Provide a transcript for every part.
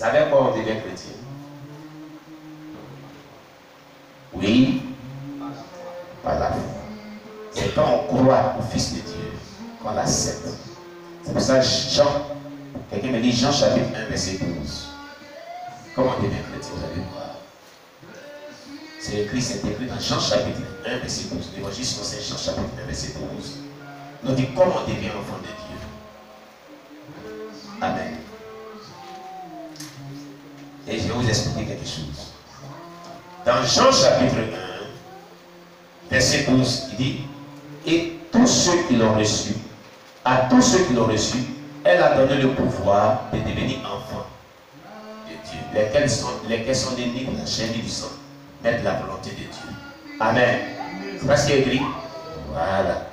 savez quoi on devient chrétien? Oui, par la foi. C'est quand on croit au Fils de Dieu qu'on l'accepte. C'est pour ça Jean, quelqu'un me dit Jean chapitre 1 verset 12. Comment on devient chrétien, vous allez voir. C'est écrit, c'est écrit dans Jean chapitre 1 verset 12. L'évangile selon Saint Jean chapitre 1 verset 12. Nous dit comment on devient enfant de Dieu. Amen. Et je vais vous expliquer quelque chose. Dans Jean chapitre 1, verset 12, il dit, et tous ceux qui l'ont reçu, à tous ceux qui l'ont reçu, elle a donné le pouvoir de devenir enfants de Dieu, lesquels sont des nés de la chair et du sang, mais de la volonté de Dieu. Amen. C'est pas ce qui est écrit. Voilà.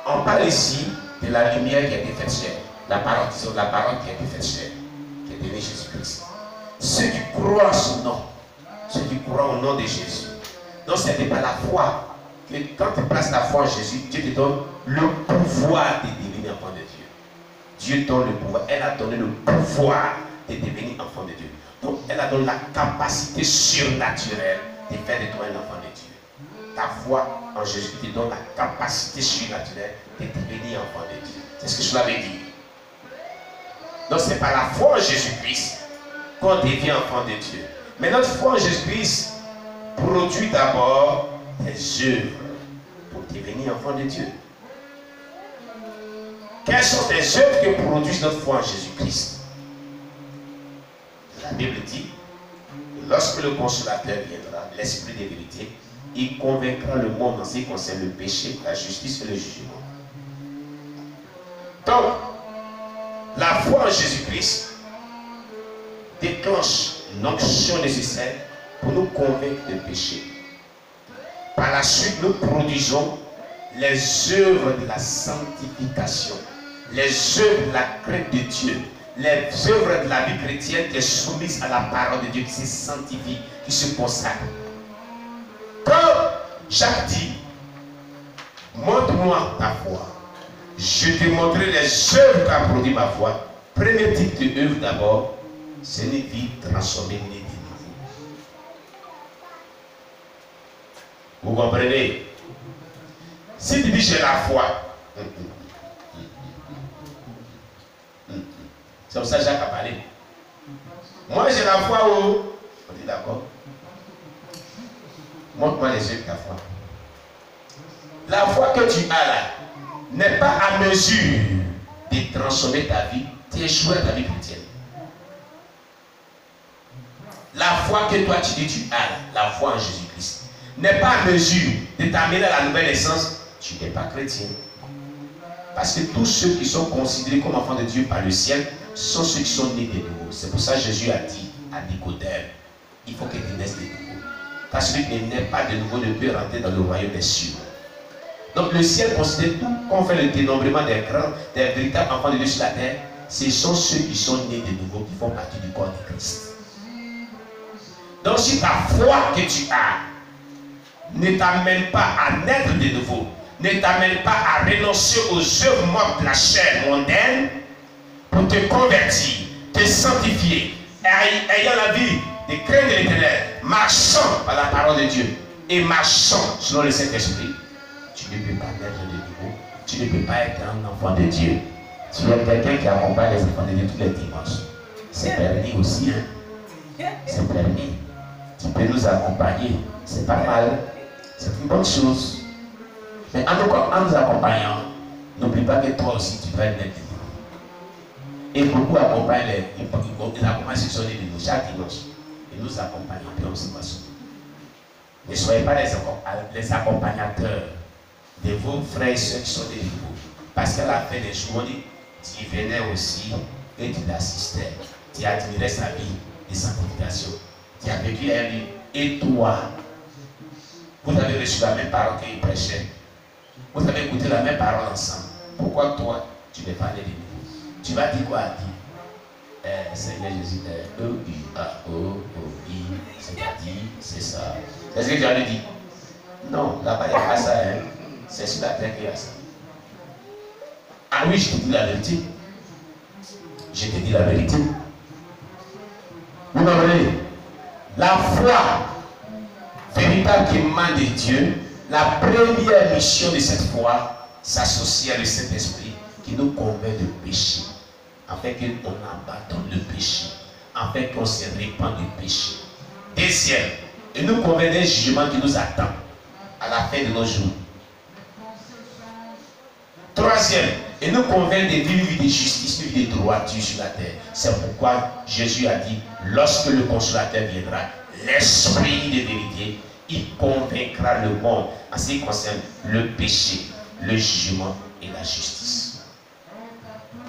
On parle ici de la lumière qui a été faite chair, la parole qui a été faite chair, qui est devenue Jésus-Christ. Ceux qui croient en son nom, ceux qui croient au nom de Jésus. Non, ce n'est pas la foi. Que quand tu places la foi en Jésus, Dieu te donne le pouvoir de devenir enfant de Dieu. Dieu donne le pouvoir. Elle a donné le pouvoir de devenir enfant de Dieu. Donc, elle a donné la capacité surnaturelle de faire de toi un enfant de Dieu. Ta foi en Jésus te donne la capacité surnaturelle de devenir enfant de Dieu. C'est ce que je l'avais dit. Donc, ce n'est pas la foi en Jésus-Christ qu'on devient enfant de Dieu. Mais notre foi en Jésus-Christ produit d'abord des œuvres pour devenir enfant de Dieu. Quelles sont les œuvres que produit notre foi en Jésus-Christ? La Bible dit, lorsque le consolateur viendra, l'esprit de vérité, il convaincra le monde en ce qui concerne le péché, la justice et le jugement. Donc, la foi en Jésus-Christ déclenche l'onction nécessaire pour nous convaincre de péché. Par la suite, nous produisons les œuvres de la sanctification, les œuvres de la crainte de Dieu, les œuvres de la vie chrétienne qui est soumise à la parole de Dieu, qui se sanctifie, qui se consacre. Quand Jacques dit, montre-moi ta foi, je te montrerai les œuvres qu'a produit ma foi. Premier type de œuvre d'abord, c'est une vie transformée, née de nouveau. Vous comprenez? Si tu dis j'ai la foi, c'est comme ça que Jacques a parlé. Moi j'ai la foi où? On dit d'accord. Montre-moi les œuvres de ta foi. La foi que tu as là n'est pas à mesure de transformer ta vie, d'échouer ta vie chrétienne. La foi que toi tu dis tu as là, la foi en Jésus-Christ, n'est pas à mesure de t'amener à la nouvelle naissance, tu n'es pas chrétien. Parce que tous ceux qui sont considérés comme enfants de Dieu par le ciel sont ceux qui sont nés de nouveau. C'est pour ça que Jésus a dit à Nicodème, il faut que tu naisses de nouveau. Parce que celui qui n'est pas de nouveau ne peut rentrer dans le royaume des cieux. Donc le ciel considère tout qu'on fait le dénombrement des grands, des véritables enfants de Dieu sur la terre. Ce sont ceux qui sont nés de nouveau, qui font partie du corps de Christ. Donc si ta foi que tu as ne t'amène pas à naître de nouveau, ne t'amène pas à renoncer aux œuvres mortes de la chair mondaine pour te convertir, te sanctifier, ayant la vie de craindre l'Éternel, marchant par la parole de Dieu et marchant selon le Saint-Esprit, tu ne peux pas naître de nouveau, tu ne peux pas être un enfant de Dieu. Tu es quelqu'un qui accompagne les enfants de Dieu tous les dimanches. C'est permis aussi, hein? C'est permis. Tu peux nous accompagner, c'est pas mal, c'est une bonne chose. Mais en nous accompagnant, n'oublie pas que toi aussi tu dois être né de nouveau. Et beaucoup accompagnent ils accompagnent ceux qui sont nés de nouveau chaque dimanche. Ils nous accompagnent et puis on se passe. Ne soyez pas les accompagnateurs de vos frères et soeurs qui sont nés de nouveau. Parce qu'à la fin des jours, tu venais aussi et tu l'assistais. Tu admirais sa vie de sanctification. Tu as vécu la vie. Et toi, vous avez reçu la même parole qu'il prêchait. Vous avez écouté la même parole ensemble. Pourquoi toi, tu n'es pas né de nouveau? Tu vas dire quoi à dire? Seigneur Jésus, E-U-A-O-O-I, c'est-à-dire, c'est ça. C'est ce que tu as dit? Non, là-bas, il n'y a pas ça. Hein? C'est sur la terre qu'il y a ça. Ah oui, je te dis la vérité. Je te dis la vérité. Vous comprenez? La foi véritable qui émane de Dieu, la première mission de cette foi, s'associe à le Saint-Esprit qui nous convainc de péché, afin qu'on abandonne le péché, afin qu'on se répand du péché. Deuxième, il nous convainc d'un jugement qui nous attend à la fin de nos jours. Troisième, il nous convainc de vivre une vie de justice, une vie de droiture sur la terre. C'est pourquoi Jésus a dit, lorsque le consolateur viendra, l'esprit de vérité, il convaincra le monde en ce qui concerne le péché, le jugement et la justice.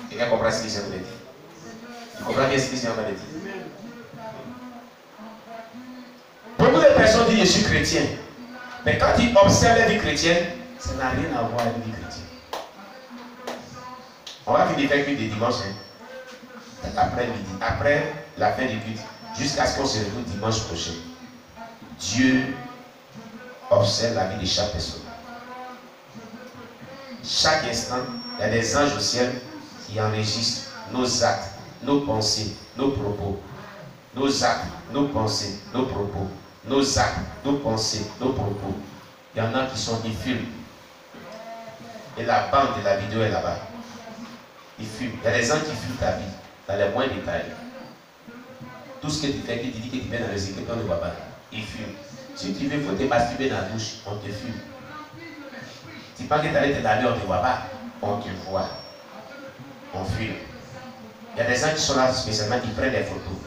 Quelqu'un comprend ce que je viens de dire? Tu comprends bien ce que je viens de dire? Beaucoup de personnes disent je suis chrétien. Mais quand ils observent la vie chrétienne, ça n'a rien à voir avec la vie chrétienne. On va finir avec le dimanche, hein, après-midi, après la fin du culte, jusqu'à ce qu'on se retrouve dimanche prochain. Dieu observe la vie de chaque personne. Chaque instant, il y a des anges au ciel qui enregistrent nos actes, nos pensées, nos propos. Nos actes, nos pensées, nos propos. Nos actes, nos pensées, nos propos. Il y en a qui sont des films. Et la bande de la vidéo est là-bas. Ils fument. Il y a des gens qui fument ta vie dans les moindres détails. Tout ce que tu fais, que tu dis que tu viens dans les équipes, on ne voit pas. Ils fument. Si tu veux, il faut te masturber dans la douche, on te fume. Tu penses que tu allais te laver, on ne te voit pas. On te voit. On fume. Il y a des gens qui sont là spécialement, ils prennent des photos.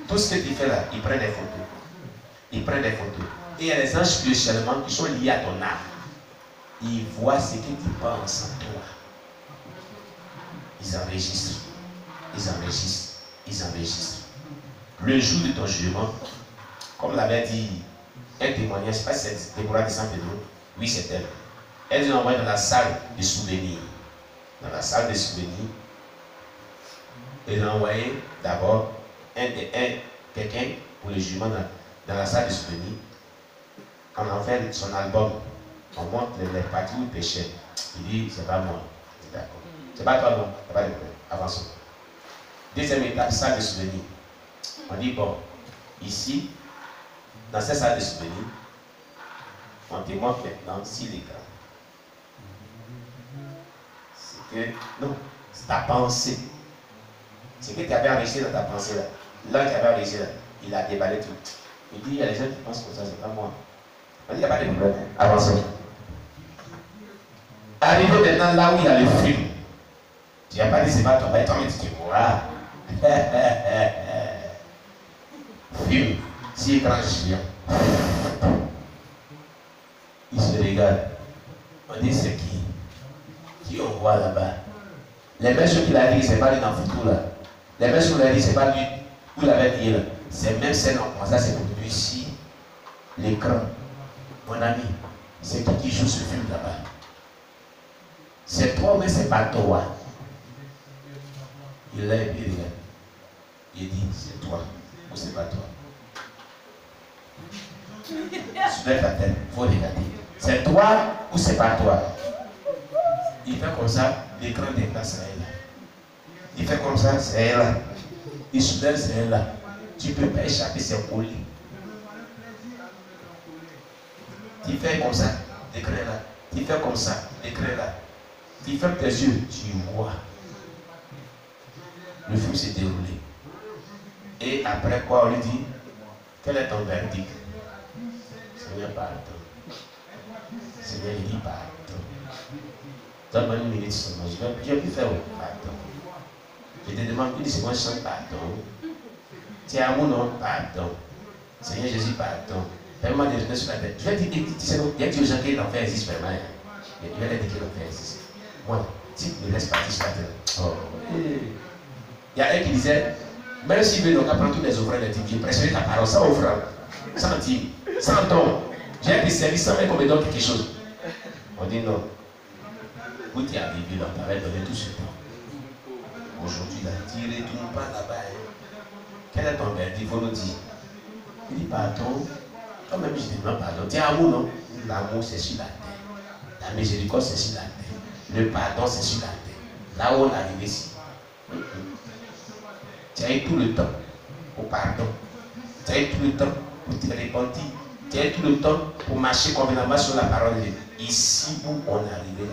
Tout ce que tu fais là, ils prennent des photos. Ils prennent des photos. Et il y a des gens spécialement qui sont liés à ton âme. Ils voient ce que tu penses en toi. Ils enregistrent. Ils enregistrent. Ils enregistrent. Le jour de ton jugement, comme l'avait dit un témoignage, je ne sais pas si c'est Déborah de Saint-Pedro. Oui, c'est elle. Elle nous envoie dans la salle de souvenirs. Dans la salle de souvenirs. Elle a envoyé d'abord quelqu'un pour le jugement dans la salle de souvenirs. Quand on fait son album, on montre les parties où il péchait. Il dit, c'est pas moi. D'accord. C'est pas toi, non. C'est pas le problème. Avançons. Deuxième étape, salle de souvenirs. On dit, bon, ici, dans cette salle de souvenirs, on te montre maintenant s'il est grand. C'est que, non, c'est ta pensée. C'est que tu avais enregistré dans ta pensée là. Là, tu avais enregistré là. Il a déballé tout. Il dit, il y a des gens qui pensent comme ça, c'est pas moi. On dit, il n'y a pas de problème. Avançons. Arrivé maintenant là où il y a le film. Tu n'as pas dit, c'est pas toi. Et toi, tu te vois. Film. Si écran géant. Il se regarde. On dit, c'est qui? Qui on voit là-bas? Les mêmes choses qu'il a dit, c'est pas lui dans le photo là. Les mêmes choses qu'il a dit, c'est pas lui où il avait dit là. C'est même celle en ça, c'est pour lui ici. L'écran. Mon ami, c'est qui joue ce film là-bas? C'est toi, mais c'est pas toi. Il l'a et il dit, c'est toi ou c'est pas toi. Soulève ta tête, il faut regarder. C'est toi ou c'est pas toi? Il fait comme ça, l'écran déplace, c'est elle là. Il fait comme ça, c'est elle là. Il soulève, c'est elle là. Tu ne peux pas échapper, c'est collé. Tu fais comme ça, l'écran là. Tu fais comme ça, l'écran là. Tu fermes tes yeux, tu vois. Le film s'est déroulé. Et après quoi, on lui dit, quel est ton verdict? Seigneur, pardon. Seigneur, il dit pardon. Donne-moi une minute seulement. Je vais plus faire pardon. Je te demande une seconde, je pardon. Tu es à mon nom, pardon. Seigneur Jésus, pardon. Fais-moi des regrets sur la tête. Je vais dire, il y a des gens qui l'enfer existe vraiment. Il y a des gens qui l'enfer existe. Moi, si tu me laisses partir sur la tête. Oh. Il y a un qui disait, même s'il veut donc apprendre tous les offrandes de Dieu, j'ai prêché ta parole sans offrande, sans dîme, sans don. J'ai un service sans même qu'on me donne quelque chose. On dit non. Vous tu es arrivé là, on t'avait donné tout ce temps. Aujourd'hui, là, tu ne retournes pas là-bas. Quel est ton verdict? Il faut nous dire. Il dit pardon. Quand même, je dis non, pardon. Tu es amour, non? L'amour, c'est sur la terre. La miséricorde, c'est sur la terre. Le pardon, c'est sur la terre. Là où on arrive ici. Tu as eu tout le temps pour pardon. Tu as eu tout le temps pour te repentir. Tu as eu tout le temps pour marcher convenablement sur la parole de Dieu. Ici où on est arrivé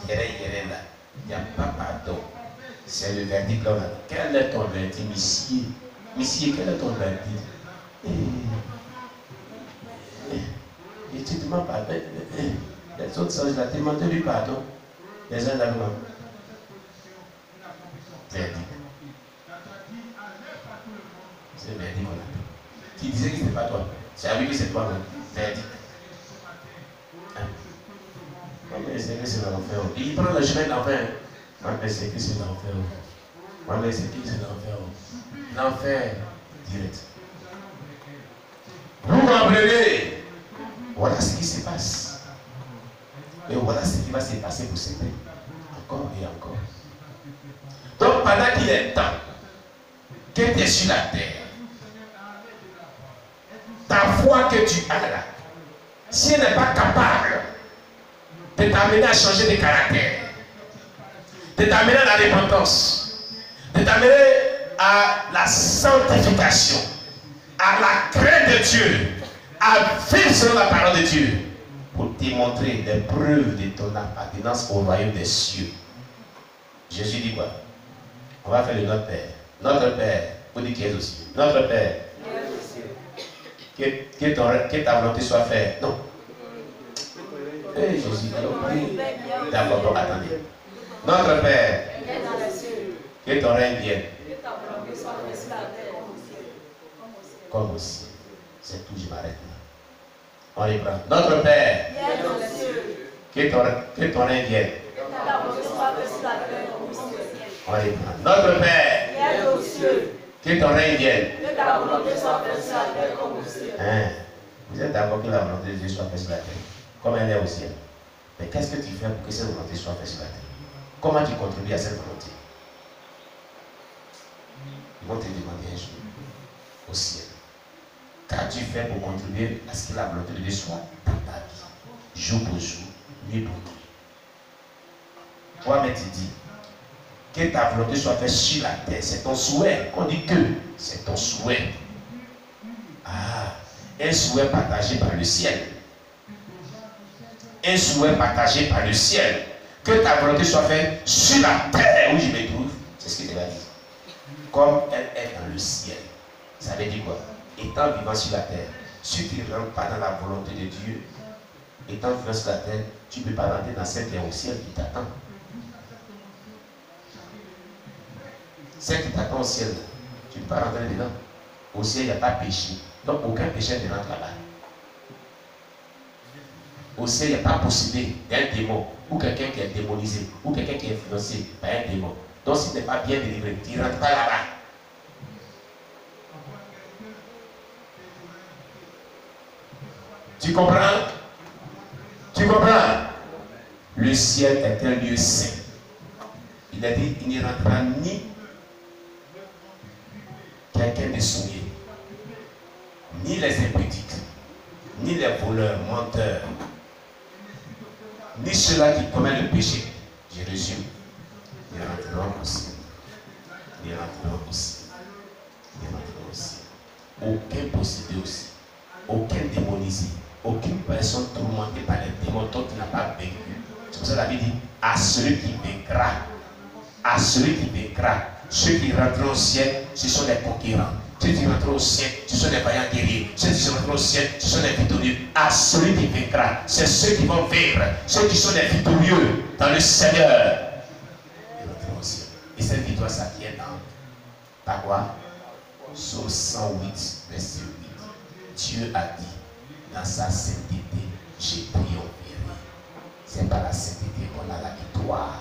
là, là, il n'y a pas pardon. C'est le verdict là. Quel est ton verdict, monsieur? Monsieur, quel est ton verdict? Et tu te demandes pardon. Les autres sages là, tu demandes lui pardon. Les uns d'avant. Verdict. C'est le verdict qu'on a. Tu disais que ce n'était pas toi. C'est à lui que c'est toi-même. Verdict. Mais c'est que c'est l'enfer. Il prend le chemin de l'enfer. Mais c'est que c'est l'enfer. Mais c'est que c'est l'enfer. L'enfer direct. Vous comprenez? Voilà ce qui se passe. Et voilà ce qui va se passer pour certains. Encore et encore. Donc pendant qu'il est temps que tu es sur la terre, ta foi que tu as là, si elle n'est pas capable de t'amener à changer de caractère, de t'amener à la repentance, de t'amener à la sanctification, à la crainte de Dieu, à vivre selon la parole de Dieu, pour démontrer les preuves de ton appartenance au royaume des cieux. Jésus dit quoi? On va faire le Notre Père. Notre Père, vous dites qui est aussi. Notre Père. Que ta volonté soit faite. Non. Jésus, d'abord, attendez. Notre Père, que ton règne vienne. Comme aussi. C'est tout, je m'arrête là. On reprend. Notre Père, que ton règne vienne. On reprend. Notre Père, que ton règne vienne. Hein? Vous êtes d'accord que la volonté de Dieu soit faite sur la terre, comme elle est au ciel. Mais qu'est-ce que tu fais pour que cette volonté soit faite sur la terre? Comment tu contribues à cette volonté? Ils vont te demander un jour au ciel. Qu'as-tu fait pour contribuer à ce que la volonté de Dieu soit dans ta vie, jour pour jour, nuit pour nuit? Toi-même, tu dis que ta volonté soit faite sur la terre. C'est ton souhait. On dit que c'est ton souhait. Ah, un souhait partagé par le ciel. Un souhait partagé par le ciel. Que ta volonté soit faite sur la terre où je me trouve. C'est ce que tu as dit. Comme elle est dans le ciel. Ça veut dire quoi? Étant vivant sur la terre, si tu ne rentres pas dans la volonté de Dieu, étant vivant sur la terre, tu ne peux pas rentrer dans cette terre au ciel qui t'attend. Celle qui t'attend au ciel, tu ne peux pas rentrer dedans. Au ciel, il n'y a pas de péché. Donc aucun péché ne rentre là-bas. Au ciel, il n'y a pas possédé d'un démon, ou quelqu'un qui est démonisé, ou quelqu'un qui est influencé par un démon. Donc s'il n'est pas bien délivré, il ne rentre pas là-bas. Tu comprends? Tu comprends? Le ciel est un lieu saint. Il a dit, il n'y rentrera ni quelqu'un de souillé, ni les impudiques, ni les voleurs, menteurs, ni ceux-là qui commettent le péché. Je résume. Ils rentreront au ciel. Ils rentreront au ciel. Ils rentreront au ciel. Aucun possédé aussi. Aucun démonisé. Aucune personne tourmentée par les démons dont tu n'as pas vaincu. C'est pour ça que la Bible dit à celui qui vaincra. À celui qui vaincra. Ceux qui rentrent au ciel, ce sont les conquérants. Ceux qui rentrent au ciel, ce sont les vaillants guerriers. Ceux qui rentrent au ciel, ce sont les victorieux. À celui qui vaincra, c'est ceux qui vont vaincre. Ceux qui sont les victorieux dans le Seigneur. Ils rentrent au ciel. Et cette victoire, ça vient par quoi? Psaume 108, verset 8. Dieu a dit, dans sa sainteté, j'ai triomphé. C'est par la sainteté qu'on a la victoire.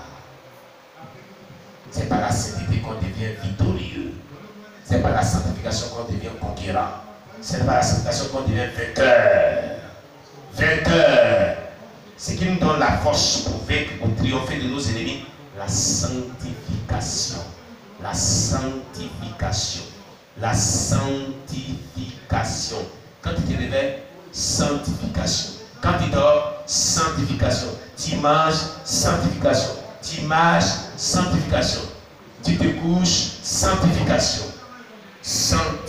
C'est par la sainteté qu'on devient victorieux. C'est par la sanctification qu'on devient conquérant. C'est par la sanctification qu'on devient vainqueur. Vainqueur. Ce qui nous donne la force pour vaincre, pour triompher de nos ennemis, la sanctification. La sanctification. La sanctification. Quand tu te réveilles, sanctification. Quand tu dors, sanctification. Tu manges, sanctification. Tu marches, sanctification. Tu te couches, sanctification.